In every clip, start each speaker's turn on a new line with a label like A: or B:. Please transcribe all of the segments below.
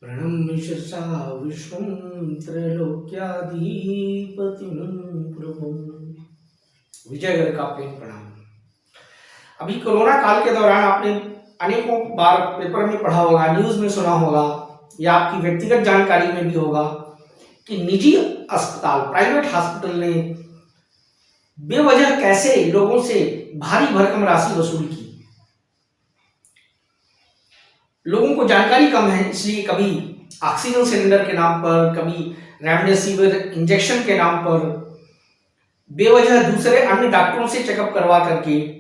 A: प्रणम्य शिरसा विष्णुं त्रैलोक्याधिपतिं प्रभुं। विजयगढ़ का प्रेम प्रणाम। अभी कोरोना काल के दौरान आपने अनेकों बार पेपर में पढ़ा होगा, न्यूज में सुना होगा या आपकी व्यक्तिगत जानकारी में भी होगा कि निजी अस्पताल, प्राइवेट हॉस्पिटल ने बेवजह कैसे लोगों से भारी भरकम राशि वसूल की। लोगों को जानकारी कम है, इसलिए कभी ऑक्सीजन सिलेंडर के नाम पर, कभी रेमडेसिविर इंजेक्शन के नाम पर बेवजह दूसरे अन्य डॉक्टरों से चेकअप करवा करके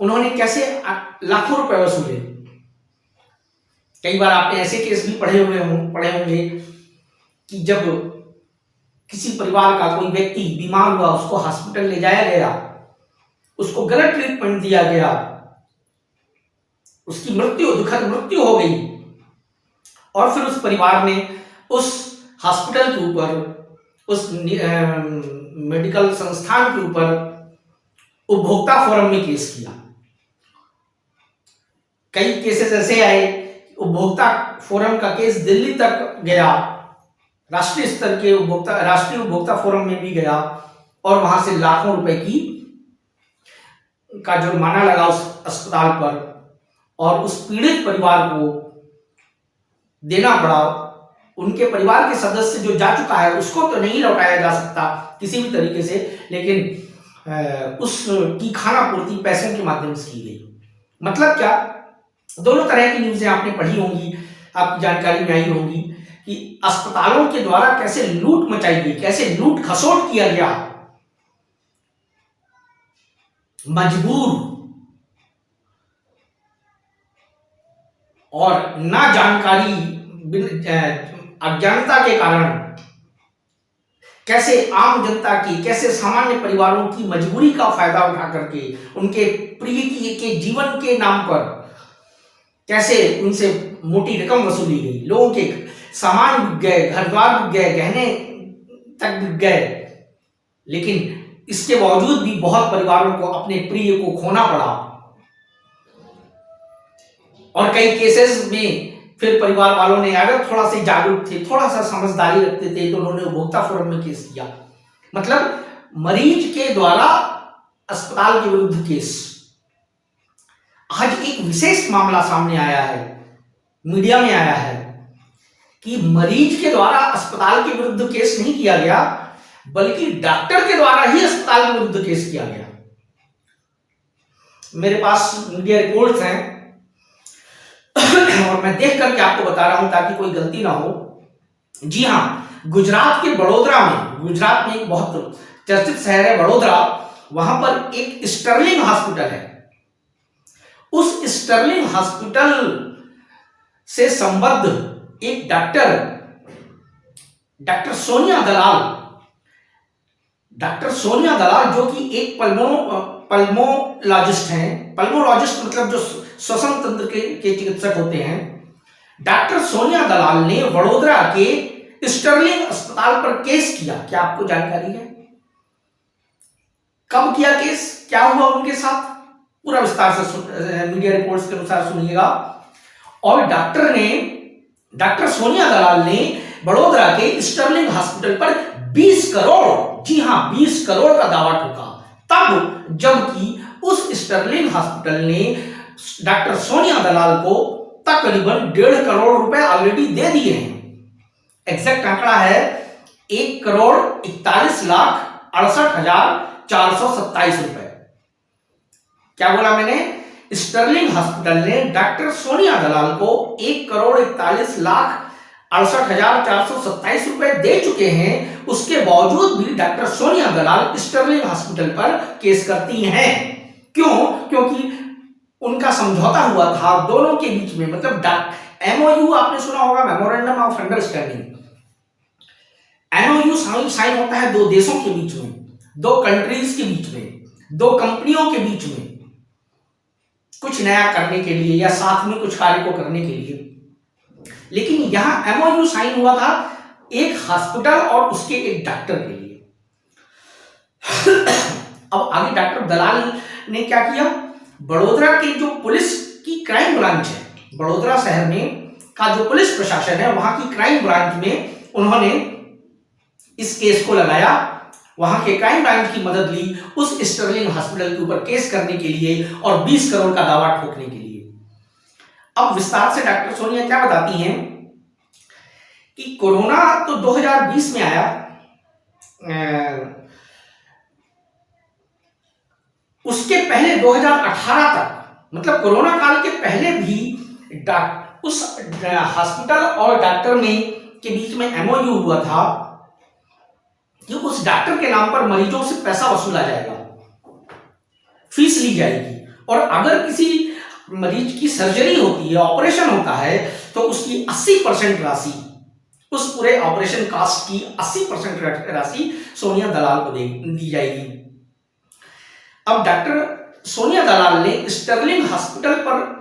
A: उन्होंने कैसे लाखों रुपए वसूले। कई बार आपने ऐसे केस भी पढ़े होंगे कि जब किसी परिवार का कोई व्यक्ति बीमार हुआ, उसको हॉस्पिटल ले जाया गया, उसको गलत ट्रीटमेंट दिया गया, उसकी दुखद मृत्यु हो गई और फिर उस परिवार ने उस हॉस्पिटल के ऊपर, उस मेडिकल संस्थान के ऊपर उपभोक्ता फोरम में केस किया। कई केसेस ऐसे आए, उपभोक्ता फोरम का केस दिल्ली तक गया, राष्ट्रीय स्तर के राष्ट्रीय उपभोक्ता फोरम में भी गया और वहां से लाखों रुपए का जुर्माना लगा उस अस्पताल पर और उस पीड़ित परिवार को देना पड़ा। उनके परिवार के सदस्य जो जा चुका है उसको तो नहीं लौटाया जा सकता किसी भी तरीके से, लेकिन उसकी खाना पूर्ति पैसों के माध्यम से की गई। मतलब क्या, दोनों तरह की न्यूज़ें आपने पढ़ी होंगी, आपकी जानकारी में आई होगी कि अस्पतालों के द्वारा कैसे लूट मचाई गई, कैसे लूट खसोट किया गया। मजबूर और ना जानकारी, अज्ञानता के कारण कैसे आम जनता की, कैसे सामान्य परिवारों की मजबूरी का फायदा उठा करके उनके प्रिय के जीवन के नाम पर कैसे उनसे मोटी रकम वसूली गई। लोगों के सामान बिक गए, घर द्वार बिक गए, गहने तक बिक गए, लेकिन इसके बावजूद भी बहुत परिवारों को अपने प्रिय को खोना पड़ा। और कई केसेस में फिर परिवार वालों ने, अगर थोड़ा सा जागरूक थे, थोड़ा सा समझदारी रखते थे, तो उन्होंने उपभोक्ता फोरम में केस किया। मतलब मरीज के द्वारा अस्पताल के विरुद्ध केस। आज एक विशेष मामला सामने आया है, मीडिया में आया है कि मरीज के द्वारा अस्पताल के विरुद्ध केस नहीं किया गया, बल्कि डॉक्टर के द्वारा ही अस्पताल के विरुद्ध केस किया गया। मेरे पास मीडिया रिपोर्ट्स हैं और मैं देख करके आपको बता रहा हूं ताकि कोई गलती ना हो। जी हां, गुजरात के वडोदरा में, गुजरात में एक बहुत चर्चित शहर है वडोदरा, वहां पर एक स्टर्लिंग हॉस्पिटल है। उस स्टर्लिंग हॉस्पिटल से संबद्ध एक डॉक्टर सोनिया दलाल जो कि एक पल्मोलॉजिस्ट हैं। पल्मोलॉजिस्ट मतलब जो श्वसन तंत्र के चिकित्सक होते हैं। डॉक्टर सोनिया दलाल ने वडोदरा के स्टर्लिंग अस्पताल पर केस किया। क्या आपको जानकारी है कब किया केस, क्या हुआ उनके साथ? पूरा विस्तार से मीडिया रिपोर्ट्स के अनुसार सुनिएगा। और डॉक्टर सोनिया दलाल ने वडोदरा के स्टर्लिंग हॉस्पिटल पर 20 करोड़, जी हां 20 करोड़ का दावा ठोका, तब जबकि उस स्टर्लिंग हॉस्पिटल ने डॉक्टर सोनिया दलाल को तकरीबन 1.5 करोड़ रुपए ऑलरेडी दे दिए हैं। एग्जैक्ट आंकड़ा है 1,41,68,427 रुपए। क्या बोला मैंने? स्टर्लिंग हॉस्पिटल ने डॉक्टर सोनिया दलाल को 1,41,68,427 रुपए दे चुके हैं। उसके बावजूद भी डॉक्टर सोनिया दलाल स्टर्लिंग हॉस्पिटल पर केस करती हैं। क्यों? क्योंकि उनका समझौता हुआ था दोनों के बीच में। मतलब एमओयू आपने सुना होगा, memorandum of understanding. MOU sign होता है दो देशों के बीच में, दो कंट्रीज के बीच में, दो कंपनियों के बीच में, कुछ नया करने के लिए या साथ में कुछ कार्य को करने के लिए। लेकिन यहां एमओयू साइन हुआ था एक हॉस्पिटल और उसके एक डॉक्टर के लिए। अब आगे डॉक्टर दलाल ने क्या किया? बड़ोदरा की जो पुलिस की क्राइम ब्रांच है, बड़ोदरा शहर में का जो पुलिस प्रशासन है, वहां की क्राइम ब्रांच में उन्होंने इस केस को लगाया, वहां के क्राइम ब्रांच की मदद ली उस स्टर्लिंग हॉस्पिटल के ऊपर केस करने के लिए और 20 करोड़ का दावा ठोकने के लिए। अब विस्तार से डॉक्टर सोनिया क्या बताती हैं कि कोरोना तो 2020 में आया, उसके पहले 2018 तक, मतलब कोरोना काल के पहले भी उस हॉस्पिटल और डॉक्टर में के बीच में एमओयू हुआ था कि उस डॉक्टर के नाम पर मरीजों से पैसा वसूला जाएगा, फीस ली जाएगी, और अगर किसी मरीज की सर्जरी होती है, ऑपरेशन होता है, तो उसकी 80% राशि, उस पूरे ऑपरेशन कास्ट की 80% राशि सोनिया दलाल को दी जाएगी। अब डॉक्टर सोनिया दलाल ने स्टर्लिंग हॉस्पिटल पर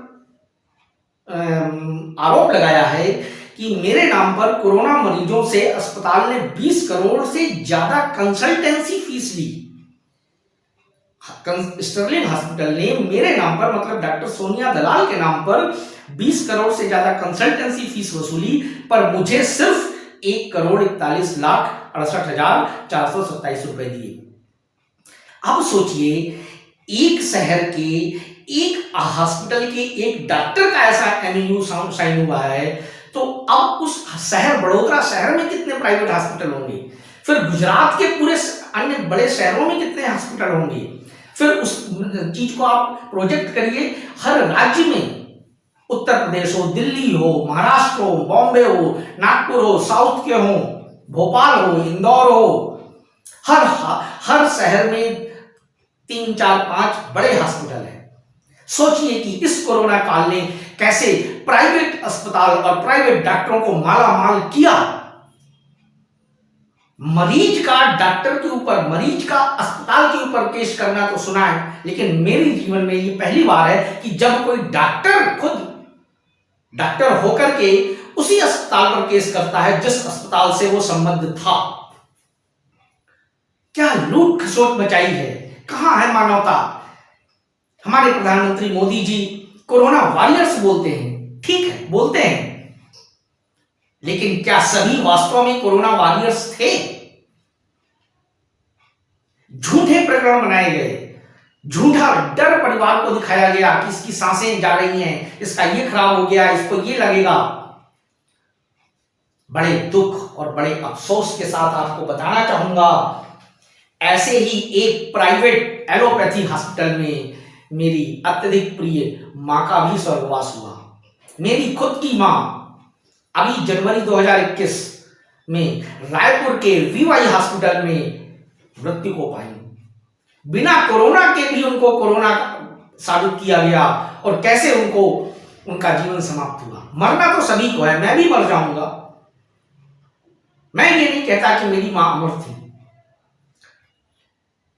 A: आरोप लगाया है कि मेरे नाम पर कोरोना मरीजों से अस्पताल ने 20 करोड़ से ज्यादा कंसल्टेंसी फीस ली। स्टर्लिंग हॉस्पिटल ने मेरे नाम पर, मतलब डॉक्टर सोनिया दलाल के नाम पर 20 करोड़ से ज्यादा कंसल्टेंसी फीस वसूली, पर मुझे सिर्फ 1,41,68,427 रुपए दिए। अब सोचिए, एक शहर के एक हॉस्पिटल के एक डॉक्टर का ऐसा एमओयू साइन हुआ है, तो अब उस शहर, बड़ोदरा शहर में कितने प्राइवेट हॉस्पिटल होंगे, फिर गुजरात के पूरे अन्य बड़े शहरों में कितने हॉस्पिटल होंगे, फिर उस चीज को आप प्रोजेक्ट करिए हर राज्य में, उत्तर प्रदेश हो, दिल्ली हो, महाराष्ट्र हो, बॉम्बे हो, नागपुर हो, साउथ के हो, भोपाल हो, इंदौर हो, हर शहर में 3, 4, 5 बड़े हॉस्पिटल हैं। सोचिए कि इस कोरोना काल ने कैसे प्राइवेट अस्पताल और प्राइवेट डॉक्टरों को माला माल किया। मरीज का डॉक्टर के ऊपर, मरीज का अस्पताल के ऊपर केस करना तो सुना है, लेकिन मेरे जीवन में ये पहली बार है कि जब कोई डॉक्टर खुद डॉक्टर होकर के उसी अस्पताल पर केस करता है जिस अस्पताल से वो संबद्ध था। क्या लूट खसोट मचाई है, कहां है मानवता। हमारे प्रधानमंत्री मोदी जी कोरोना वॉरियर्स बोलते हैं, ठीक है बोलते हैं, लेकिन क्या सभी वास्तव में कोरोना वॉरियर्स थे? झूठे प्रकरण बनाए गए, झूठा डर परिवार को दिखाया गया कि इसकी सांसें जा रही हैं, इसका ये खराब हो गया, इसको ये लगेगा। बड़े दुख और बड़े अफसोस के साथ आपको बताना चाहूंगा, ऐसे ही एक प्राइवेट एलोपैथी हॉस्पिटल में मेरी अत्यधिक प्रिय मां का भी स्वर्गवास हुआ। मेरी खुद की मां अभी जनवरी 2021 में रायपुर के वीवाई हॉस्पिटल में मृत्यु को पाई। बिना कोरोना के भी उनको कोरोना साबित किया गया, और कैसे उनका जीवन समाप्त हुआ। मरना तो सभी को है, मैं भी मर जाऊंगा, मैं ये नहीं कहता कि मेरी मां अमर थी,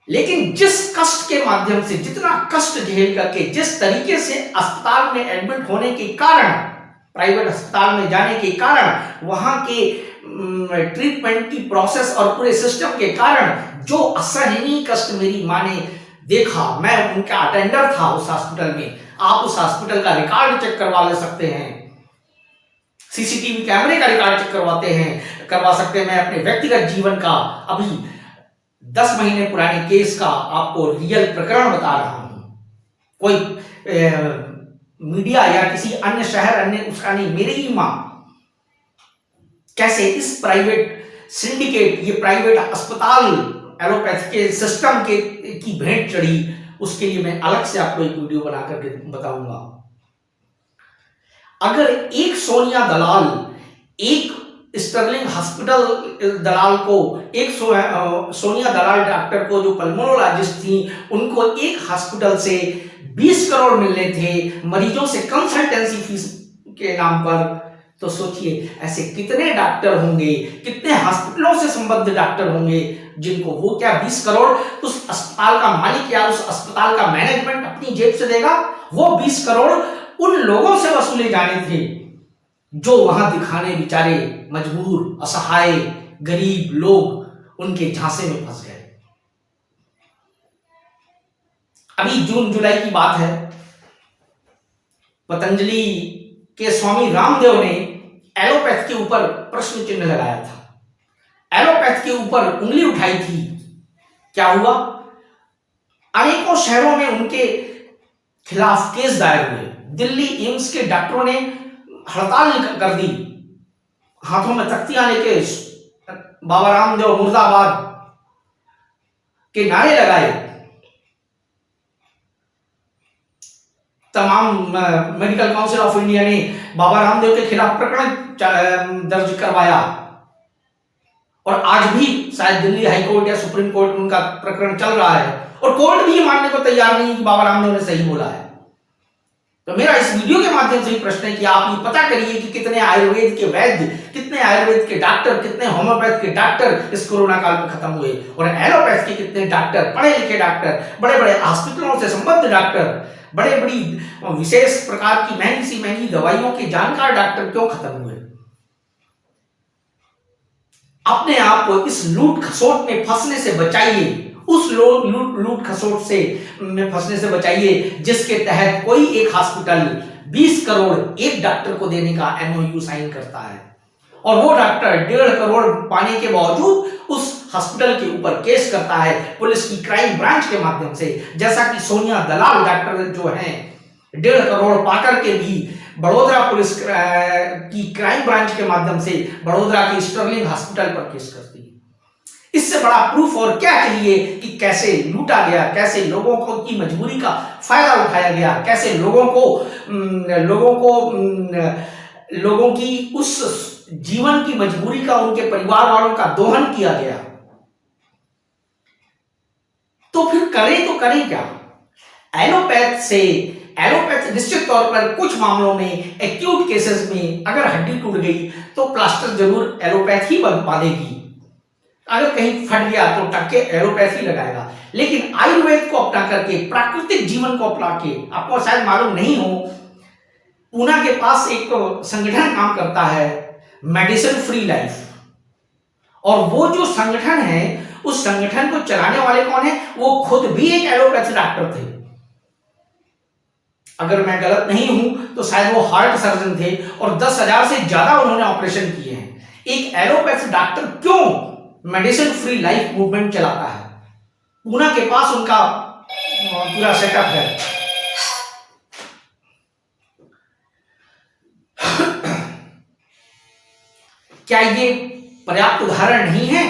A: लेकिन जिस कष्ट के माध्यम से, जितना कष्ट झेल करके, जिस तरीके से अस्पताल में एडमिट होने के कारण, प्राइवेट अस्पताल में जाने के कारण, वहां के ट्रीटमेंट की प्रोसेस और पूरे सिस्टम के कारण जो असहनीय कष्ट मेरी मां ने देखा, मैं उनका अटेंडर था उस हॉस्पिटल में। आप उस हॉस्पिटल का रिकॉर्ड चेक करवा ले सकते हैं, सीसीटीवी कैमरे का रिकॉर्ड चेक करवा सकते हैं। मैं अपने व्यक्तिगत जीवन का अभी 10 महीने पुराने केस का आपको रियल प्रकरण बता रहा हूं। कोई मीडिया या किसी अन्य शहर, अन्य उसका नहीं, मेरी ही मां कैसे इस प्राइवेट सिंडिकेट, ये प्राइवेट अस्पताल एलोपैथी के सिस्टम की भेंट चढ़ी, उसके लिए मैं अलग से आपको एक वीडियो बना करके बताऊंगा। अगर एक सोनिया दलाल, एक स्टर्लिंग हॉस्पिटल दलाल को, एक सोनिया दलाल डॉक्टर को जो पल्मोनोलॉजिस्ट थी, उनको एक हॉस्पिटल से 20 करोड़ मिलने थे मरीजों से कंसल्टेंसी फीस के नाम पर, तो सोचिए ऐसे कितने डॉक्टर होंगे, कितने हॉस्पिटलों से संबद्ध डॉक्टर होंगे जिनको वो क्या 20 करोड़ उस अस्पताल का मालिक या उस अस्पताल का मैनेजमेंट अपनी जेब से देगा। वो 20 करोड़ उन लोगों से वसूले जाने थे जो वहां दिखाने बेचारे मजबूर, असहाय, गरीब लोग उनके झांसे में फंस गए। अभी जून जुलाई की बात है, पतंजलि कि स्वामी रामदेव ने एलोपैथ के ऊपर प्रश्न चिन्ह लगाया था, एलोपैथ के ऊपर उंगली उठाई थी। क्या हुआ? अनेकों शहरों में उनके खिलाफ केस दायर हुए। दिल्ली एम्स के डॉक्टरों ने हड़ताल कर दी, हाथों में तख्तियां लेके बाबा रामदेव मुर्दाबाद के नारे लगाए। तमाम मेडिकल काउंसिल ऑफ इंडिया ने बाबा रामदेव के खिलाफ प्रकरण दर्ज करवाया और आज भी शायद दिल्ली हाई कोर्ट या सुप्रीम कोर्ट में उनका प्रकरण चल रहा है और कोर्ट भी मानने को तैयार नहीं कि बाबा रामदेव ने सही बोला है। तो मेरा इस वीडियो के माध्यम से ही प्रश्न है कि आप ये पता करिए कि कितने आयुर्वेद के वैद्य, कितने आयुर्वेद के डॉक्टर, कितने होम्योपैथ के डॉक्टर इस कोरोना काल में खत्म हुए और एलोपैथ के कितने डॉक्टर, पढ़े लिखे डॉक्टर, बड़े बड़े हॉस्पिटलों से संबद्ध डॉक्टर, बड़े बड़ी विशेष प्रकार की महंगी सी महंगी दवाइयों के जानकार डॉक्टर क्यों खत्म हुए? अपने आप को इस लूट खसोट में फंसने से बचाइए, उस लूट खसोट से में फंसने से बचाइए जिसके तहत कोई एक हॉस्पिटल 20 करोड़ एक डॉक्टर को देने का एमओयू साइन करता है और वो डॉक्टर 1.5 करोड़ पाने के बावजूद उस हॉस्पिटल के ऊपर केस करता है पुलिस की क्राइम ब्रांच के माध्यम से। जैसा कि सोनिया दलाल डॉक्टर जो हैं 1.5 करोड़ पाकर के भी बड़ोदरा पुलिस की क्राइम ब्रांच के माध्यम से बड़ोदरा के स्टर्लिंग हॉस्पिटल पर केस करती है। इससे बड़ा प्रूफ और क्या चाहिए कि कैसे लूटा गया, कैसे लोगों को की मजबूरी का फायदा उठाया गया, कैसे लोगों की उस जीवन की मजबूरी का, उनके परिवार वालों का दोहन किया गया। तो फिर करें क्या? एलोपैथ निश्चित तौर पर कुछ मामलों में, एक्यूट केसेस में अगर हड्डी टूट गई तो प्लास्टर जरूर एलोपैथ ही बांधेगी, अगर कहीं फट गया तो टक्के एलोपैथ ही लगाएगा। लेकिन आयुर्वेद को अपना करके, प्राकृतिक जीवन को अपना के, आपको शायद मालूम नहीं हो, पूना के पास एक संगठन काम करता है मेडिसिन फ्री लाइफ, और वो जो संगठन है उस संगठन को चलाने वाले कौन है? वो खुद भी एक एलोपैथी डॉक्टर थे। अगर मैं गलत नहीं हूं तो शायद वो हार्ट सर्जन थे और 10,000 से ज्यादा उन्होंने ऑपरेशन किए हैं। एक एलोपैथी डॉक्टर क्यों मेडिसिन फ्री लाइफ मूवमेंट चलाता है? पूना के पास उनका पूरा सेटअप है। क्या ये पर्याप्त उदाहरण नहीं है?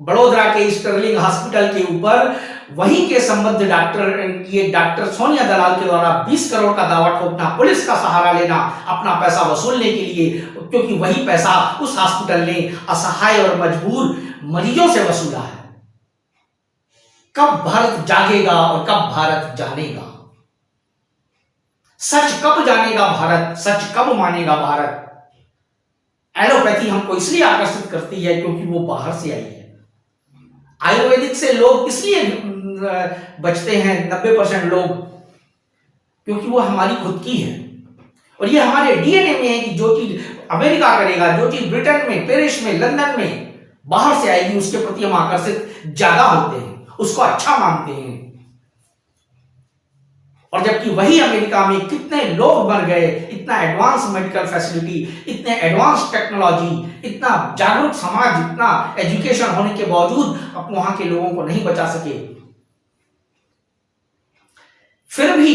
A: बड़ोदरा के स्टर्लिंग हॉस्पिटल के ऊपर वहीं के संबद्ध डॉक्टर सोनिया दलाल के द्वारा 20 करोड़ का दावा ठोकना, पुलिस का सहारा लेना अपना पैसा वसूलने के लिए, क्योंकि वही पैसा उस हॉस्पिटल ने असहाय और मजबूर मरीजों से वसूला है। कब भारत जागेगा और कब भारत जानेगा? सच कब जानेगा भारत? सच कब मानेगा भारत? एलोपैथी हमको इसलिए आकर्षित करती है क्योंकि वो बाहर से आई है। आयुर्वेदिक से लोग इसलिए बचते हैं 90% लोग, क्योंकि वो हमारी खुद की है और ये हमारे डीएनए में है कि जो चीज अमेरिका करेगा, जो चीज ब्रिटेन में, पेरिस में, लंदन में बाहर से आएगी उसके प्रति हम आकर्षित ज्यादा होते हैं, उसको अच्छा मानते हैं। और जबकि वही अमेरिका में कितने लोग मर गए, इतना एडवांस मेडिकल फैसिलिटी, इतने एडवांस टेक्नोलॉजी, इतना जागरूक समाज, इतना एजुकेशन होने के बावजूद अब वहां के लोगों को नहीं बचा सके। फिर भी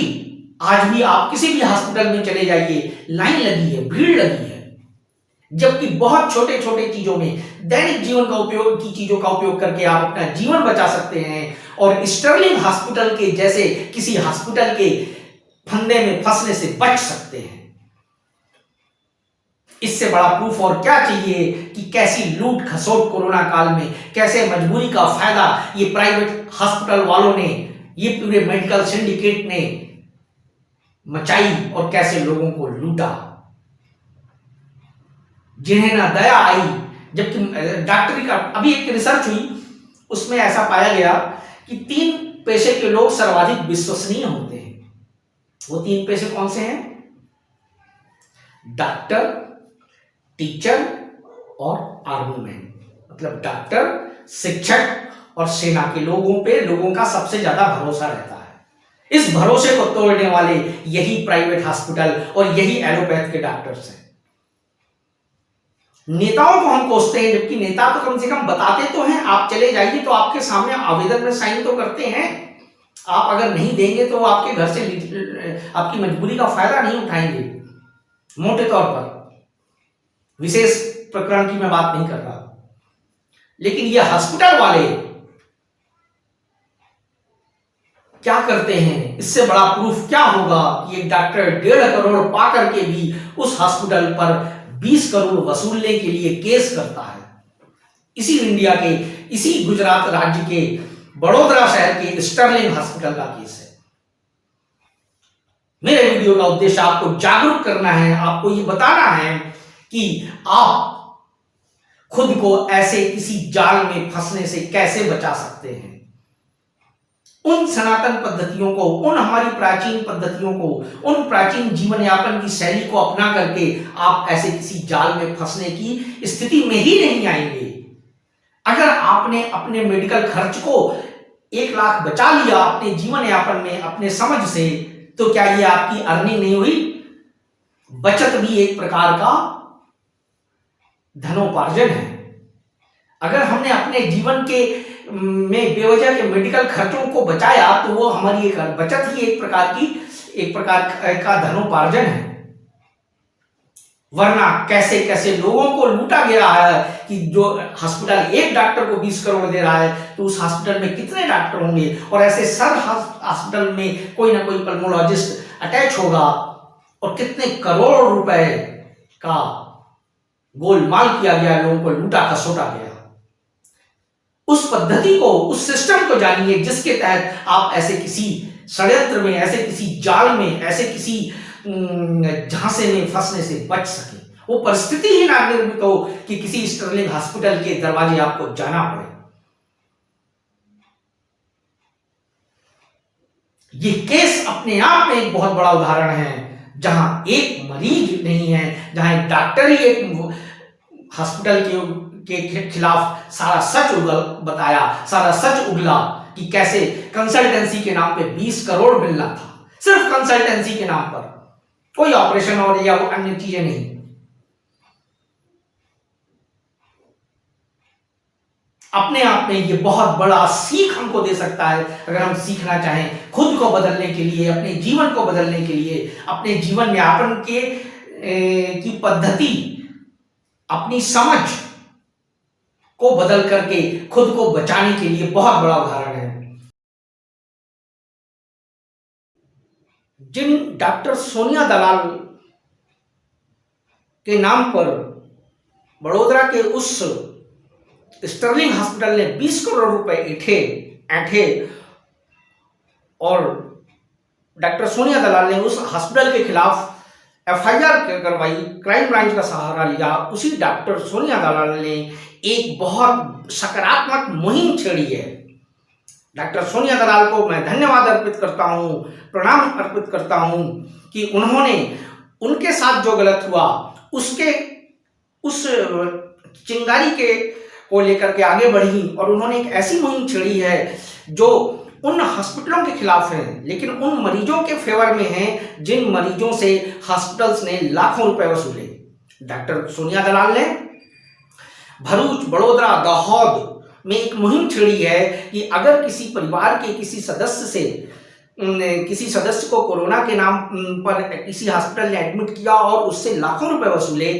A: आज भी आप किसी भी हॉस्पिटल में चले जाइए, लाइन लगी है, भीड़ लगी है, जबकि बहुत छोटे छोटे चीजों में, दैनिक जीवन का उपयोग की चीजों का उपयोग करके आप अपना जीवन बचा सकते हैं और स्टर्लिंग हॉस्पिटल के जैसे किसी हॉस्पिटल के फंदे में फंसने से बच सकते हैं। इससे बड़ा प्रूफ और क्या चाहिए कि कैसी लूट खसोट कोरोना काल में, कैसे मजबूरी का फायदा ये प्राइवेट हॉस्पिटल वालों ने, ये पूरे मेडिकल सिंडिकेट ने मचाई और कैसे लोगों को लूटा, जिन्हें ना दया आई। जबकि डॉक्टरी का अभी एक रिसर्च हुई, उसमें ऐसा पाया गया कि 3 पेशे के लोग सर्वाधिक विश्वसनीय होते हैं। वो 3 पेशे कौन से हैं? डॉक्टर, टीचर और आर्मी मैन। मतलब डॉक्टर, शिक्षक और सेना के लोगों पे लोगों का सबसे ज्यादा भरोसा रहता है। इस भरोसे को तोड़ने वाले यही प्राइवेट हॉस्पिटल और यही एलोपैथ के डॉक्टर्स हैं। नेताओं को हम कोसते हैं, जबकि नेता तो कम से कम बताते तो हैं, आप चले जाइए तो आपके सामने आवेदन में साइन तो करते हैं। आप अगर नहीं देंगे तो आपके घर से आपकी मजबूरी का फायदा नहीं उठाएंगे। मोटे तौर पर विशेष प्रकरण की मैं बात नहीं कर रहा, लेकिन ये हॉस्पिटल वाले क्या करते हैं, इससे बड़ा प्रूफ क्या होगा कि एक डॉक्टर 1.5 करोड़ पा करके भी उस हॉस्पिटल पर 20 करोड़ वसूलने के लिए केस करता है। इसी इंडिया के, इसी गुजरात राज्य के बड़ोदरा शहर के स्टर्लिंग हॉस्पिटल का केस है। मेरे वीडियो का उद्देश्य आपको जागरूक करना है, आपको ये बताना है कि आप खुद को ऐसे किसी जाल में फंसने से कैसे बचा सकते हैं। उन सनातन पद्धतियों को, उन हमारी प्राचीन पद्धतियों को, उन प्राचीन जीवन यापन की शैली को अपना करके आप ऐसे किसी जाल में फंसने की स्थिति में ही नहीं आएंगे। अगर आपने अपने मेडिकल खर्च को 1 लाख बचा लिया अपने जीवन यापन में अपने समझ से, तो क्या ये आपकी अर्निंग नहीं हुई? बचत भी एक प्रकार का धनोपार्जन है। अगर हमने अपने जीवन के में बेवजह के मेडिकल खर्चों को बचाया तो वो हमारी एक बचत ही एक प्रकार का धनोपार्जन है। वरना कैसे कैसे लोगों को लूटा गया है कि जो हॉस्पिटल एक डॉक्टर को 20 करोड़ दे रहा है तो उस हॉस्पिटल में कितने डॉक्टर होंगे, और ऐसे सर हॉस्पिटल में कोई ना कोई पल्मोलॉजिस्ट अटैच होगा और कितने करोड़ रुपए का गोलमाल किया गया, लोगों को लूटा खसोटा गया। उस पद्धति को, उस सिस्टम को जानिए जिसके तहत आप ऐसे किसी षड्यंत्र में, ऐसे किसी जाल में, ऐसे किसी झांसे में फंसने से बच सके। वो परिस्थिति ही ना निर्मित हो कि किसी स्टर्लिंग हॉस्पिटल के दरवाजे आपको जाना पड़े। ये केस अपने आप में एक बहुत बड़ा उदाहरण है, जहां एक मरीज नहीं है, जहां एक डॉक्टर ही एक हॉस्पिटल के खिलाफ सारा सच बताया, सारा सच उगला कि कैसे कंसल्टेंसी के नाम पे 20 करोड़ मिलना था, सिर्फ कंसल्टेंसी के नाम पर, कोई ऑपरेशन और या वो अन्य चीजें नहीं। अपने आप में ये बहुत बड़ा सीख हमको दे सकता है, अगर हम सीखना चाहें खुद को बदलने के लिए, अपने जीवन को बदलने के लिए, अपने जीवन यापन की पद्धति, अपनी समझ को बदल करके खुद को बचाने के लिए बहुत बड़ा उदाहरण है। जिन डॉक्टर सोनिया दलाल के नाम पर बड़ोदरा के उस स्टर्लिंग हॉस्पिटल ने 20 करोड़ रुपए ऐंठे और डॉक्टर सोनिया दलाल ने उस हॉस्पिटल के खिलाफ FIR करवाई, क्राइम ब्रांच का सहारा लिया, उसी डॉक्टर सोनिया दलाल ने एक बहुत सकारात्मक मुहिम छेड़ी है। डॉक्टर सोनिया दलाल को मैं धन्यवाद अर्पित करता हूं, प्रणाम अर्पित करता हूं कि उन्होंने, उनके साथ जो गलत हुआ उसके उस चिंगारी को लेकर के आगे बढ़ी और उन्होंने एक ऐसी मुहिम छेड़ी है जो उन हॉस्पिटलों के खिलाफ है, लेकिन उन मरीजों के फेवर में है जिन मरीजों से हॉस्पिटल्स ने लाखों रुपए वसूले। डॉक्टर सोनिया दलाल ने भरूच, बड़ोदरा, दाहोद में एक मुहिम छेड़ी है कि अगर किसी परिवार के किसी सदस्य को कोरोना के नाम पर किसी हॉस्पिटल ने एडमिट किया और उससे लाखों रुपए वसूले,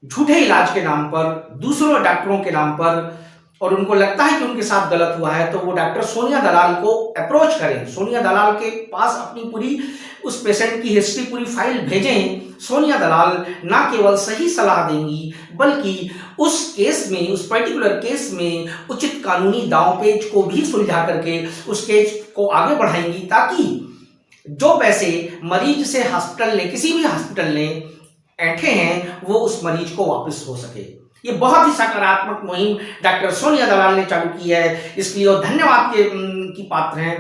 A: झूठे इलाज के नाम पर, दूसरों डॉक्टरों के नाम पर, और उनको लगता है कि उनके साथ गलत हुआ है, तो वो डॉक्टर सोनिया दलाल को अप्रोच करें, सोनिया दलाल के पास अपनी पूरी उस पेशेंट की हिस्ट्री, पूरी फाइल भेजें। सोनिया दलाल ना केवल सही सलाह देंगी बल्कि उस केस में, उस पर्टिकुलर केस में उचित कानूनी दांवपेच को भी सुलझा करके उस केस को आगे बढ़ाएंगी, ताकि जो पैसे मरीज से हॉस्पिटल ने, किसी भी हॉस्पिटल ने ऐंठे हैं, वो उस मरीज को वापस हो सके। ये बहुत ही सकारात्मक मुहिम डॉक्टर सोनिया दलाल ने चालू की है, इसलिए वो धन्यवाद की पात्र हैं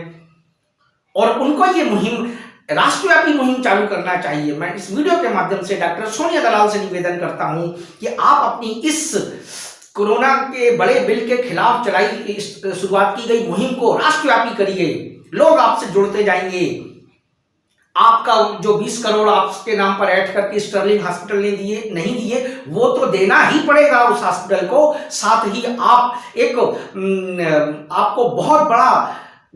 A: और उनको ये मुहिम, राष्ट्रव्यापी मुहिम चालू करना चाहिए। मैं इस वीडियो के माध्यम से डॉक्टर सोनिया दलाल से निवेदन करता हूं कि आप अपनी इस कोरोना के बड़े बिल के खिलाफ शुरुआत की गई मुहिम को राष्ट्रव्यापी करिए। लोग आपसे जुड़ते जाएंगे। आपका जो 20 करोड़ आपके नाम पर ऐड करके स्टर्लिंग हॉस्पिटल ने दिए नहीं दिए, वो तो देना ही पड़ेगा उस हॉस्पिटल को। साथ ही आप एक आपको बहुत बड़ा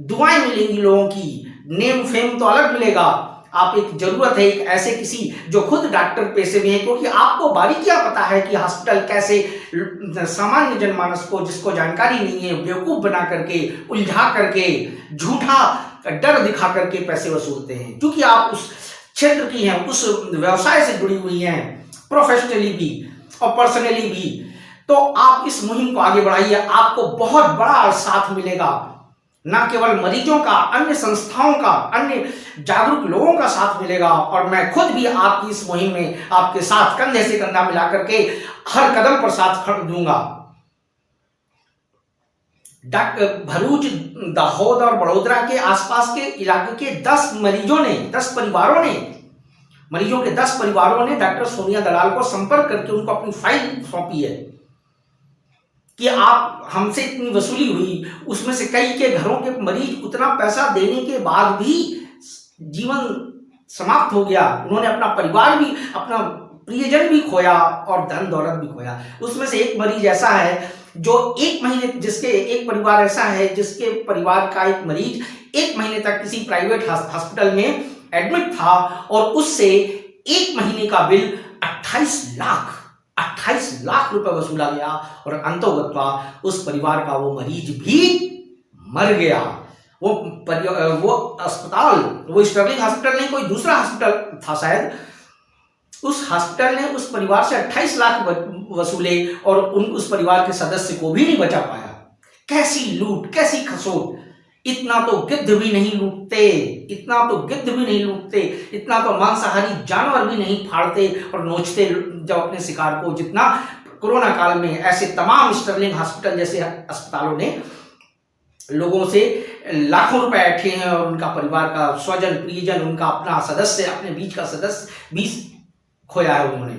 A: दुआएं मिलेंगी लोगों की, नेम फेम तो अलग मिलेगा। आप एक जरूरत है एक ऐसे किसी जो खुद डॉक्टर पेशे में है, क्योंकि आपको बारीकियां पता है कि हॉस्पिटल कैसे सामान्य जनमानस को, जिसको जानकारी नहीं है, बेवकूफ बना करके, उलझा करके, झूठा डर दिखा करके पैसे वसूलते हैं। क्योंकि आप उस क्षेत्र की हैं, उस व्यवसाय से जुड़ी हुई हैं, प्रोफेशनली भी और पर्सनली भी, तो आप इस मुहिम को आगे बढ़ाइए। आपको बहुत बड़ा साथ मिलेगा, न केवल मरीजों का, अन्य संस्थाओं का, अन्य जागरूक लोगों का साथ मिलेगा। और मैं खुद भी आपकी इस मुहिम में आपके साथ कंधे से कंधा मिला करके हर कदम पर साथ खड़ दूंगा। भरूच, दाहोद और बड़ोदरा के आसपास के इलाके के 10 परिवारों ने डॉक्टर सोनिया दलाल को संपर्क करके उनको अपनी फाइल सौंपी है कि आप हमसे इतनी वसूली हुई। उसमें से कई के घरों के मरीज उतना पैसा देने के बाद भी जीवन समाप्त हो गया। उन्होंने अपना परिवार भी, अपना प्रियजन भी खोया और धन दौलत भी खोया। उसमें से एक मरीज ऐसा है जो एक परिवार ऐसा है जिसके परिवार का एक मरीज 1 महीने तक किसी प्राइवेट हॉस्पिटल में एडमिट था और उससे 1 महीने का बिल 28 लाख रुपए वसूला गया और अंतोगत्वा उस परिवार का वो मरीज भी मर गया। वो स्टर्लिंग हॉस्पिटल नहीं, कोई दूसरा हॉस्पिटल था शायद, उस हॉस्पिटल ने उस परिवार से 28 लाख वसूले और उस परिवार के सदस्य को भी नहीं बचा पाया। कैसी लूट, कैसी खसोट! इतना तो गिद्ध भी नहीं लूटते, इतना तो मांसाहारी जानवर भी नहीं फाड़ते और नोचते जब अपने शिकार को, जितना कोरोना काल में ऐसे तमाम स्टर्लिंग हॉस्पिटल जैसे अस्पतालों ने लोगों से लाखों रुपए ऐंठे हैं और उनका परिवार का स्वजन, प्रियजन, उनका अपना सदस्य, अपने बीच का सदस्य भी खोया है उन्होंने।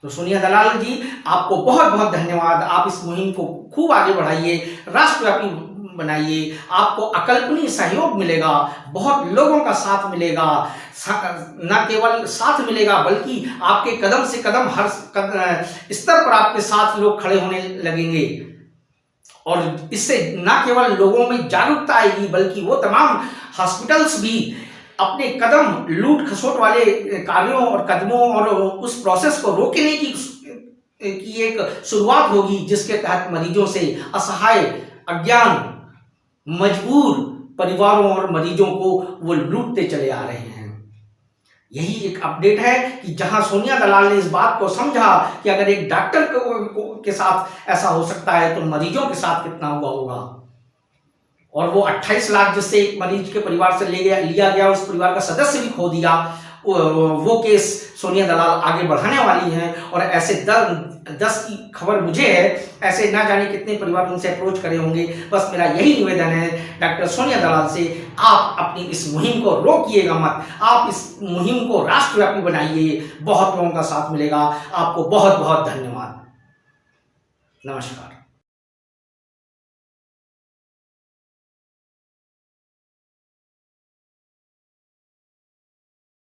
A: तो सोनिया दलाल जी, आपको बहुत बहुत धन्यवाद। आप इस मुहिम को खूब आगे बढ़ाइए, राष्ट्रव्यापी बनाइए। आपको अकल्पनीय सहयोग मिलेगा, बहुत लोगों का साथ मिलेगा। न केवल साथ मिलेगा बल्कि आपके कदम से कदम, हर स्तर पर आपके साथ लोग खड़े होने लगेंगे और इससे न केवल लोगों में जागरूकता आएगी बल्कि वो तमाम हॉस्पिटल्स भी अपने कदम, लूट खसोट वाले कार्यों और कदमों और उस प्रोसेस को रोकने की एक शुरुआत होगी, जिसके तहत मरीजों से असहाय, अज्ञान, मजबूर परिवारों और मरीजों को वो लूटते चले आ रहे हैं। यही एक अपडेट है कि जहां सोनिया दलाल ने इस बात को समझा कि अगर एक डॉक्टर के साथ ऐसा हो सकता है तो मरीजों के साथ कितना हुआ होगा। और वो 28 लाख जिससे एक मरीज के परिवार से लिया गया, उस परिवार का सदस्य भी खो दिया, वो केस सोनिया दलाल आगे बढ़ाने वाली हैं। और ऐसे 10 की खबर मुझे है, ऐसे ना जाने कितने परिवार उनसे अप्रोच करे होंगे। बस मेरा यही निवेदन है डॉक्टर सोनिया दलाल से, आप अपनी इस मुहिम को रोकिएगा मत, आप इस मुहिम को राष्ट्रव्यापी बनाइए। बहुत लोगों का साथ मिलेगा। आपको बहुत बहुत धन्यवाद। नमस्कार।